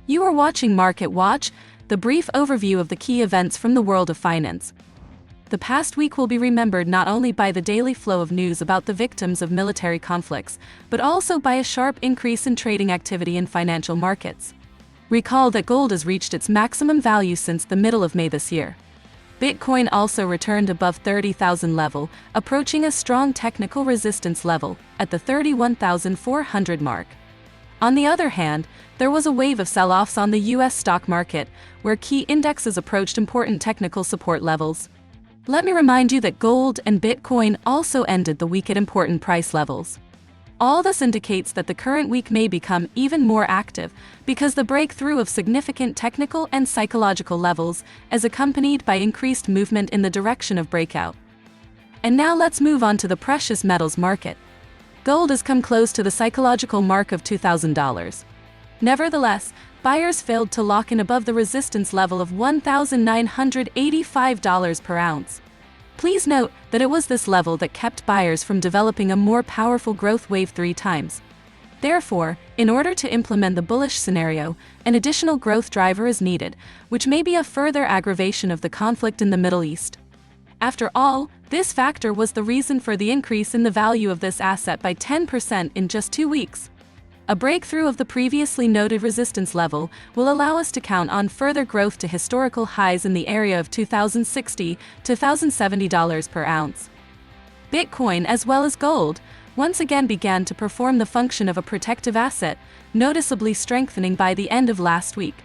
You are watching Market Watch, the brief overview of the key events from the world of finance. The past week will be remembered not only by the daily flow of news about the victims of military conflicts, but also by a sharp increase in trading activity in financial markets. Recall that gold has reached its maximum value since the middle of May this year. Bitcoin also returned above 30,000 level, approaching a strong technical resistance level at the 31,400 mark. On the other hand, there was a wave of sell-offs on the US stock market, where key indexes approached important technical support levels. Let me remind you that gold and Bitcoin also ended the week at important price levels. All this indicates that the current week may become even more active because the breakthrough of significant technical and psychological levels is accompanied by increased movement in the direction of breakout. And now let's move on to the precious metals market. Gold has come close to the psychological mark of $2,000. Nevertheless, buyers failed to lock in above the resistance level of $1,985 per ounce. Please note that it was this level that kept buyers from developing a more powerful growth wave 3 times. Therefore, in order to implement the bullish scenario, an additional growth driver is needed, which may be a further aggravation of the conflict in the Middle East. After all, this factor was the reason for the increase in the value of this asset by 10% in just 2 weeks. A breakthrough of the previously noted resistance level will allow us to count on further growth to historical highs in the area of $2,060 to $1,070 per ounce. Bitcoin, as well as gold, once again began to perform the function of a protective asset, noticeably strengthening by the end of last week.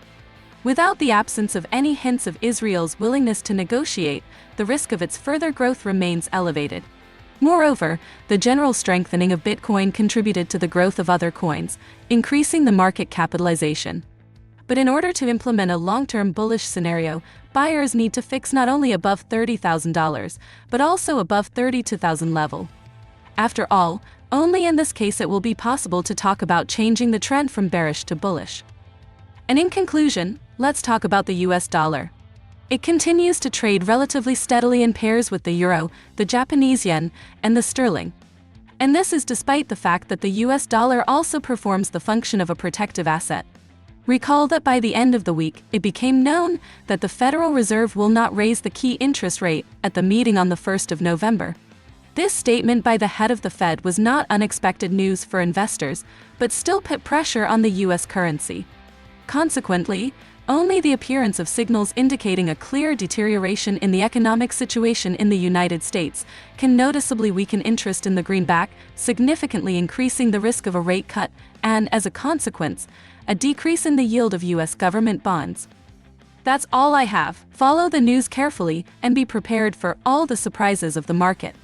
Without the absence of any hints of Israel's willingness to negotiate, the risk of its further growth remains elevated. Moreover, the general strengthening of Bitcoin contributed to the growth of other coins, increasing the market capitalization. But in order to implement a long-term bullish scenario, buyers need to fix not only above $30,000, but also above 32,000 level. After all, only in this case it will be possible to talk about changing the trend from bearish to bullish. And in conclusion, let's talk about the US dollar. It continues to trade relatively steadily in pairs with the euro, the Japanese yen, and the sterling. And this is despite the fact that the US dollar also performs the function of a protective asset. Recall that by the end of the week, it became known that the Federal Reserve will not raise the key interest rate at the meeting on the 1st of November. This statement by the head of the Fed was not unexpected news for investors, but still put pressure on the US currency. Consequently, only the appearance of signals indicating a clear deterioration in the economic situation in the United States can noticeably weaken interest in the greenback, significantly increasing the risk of a rate cut and, as a consequence, a decrease in the yield of U.S. government bonds. That's all I have. Follow the news carefully and be prepared for all the surprises of the market.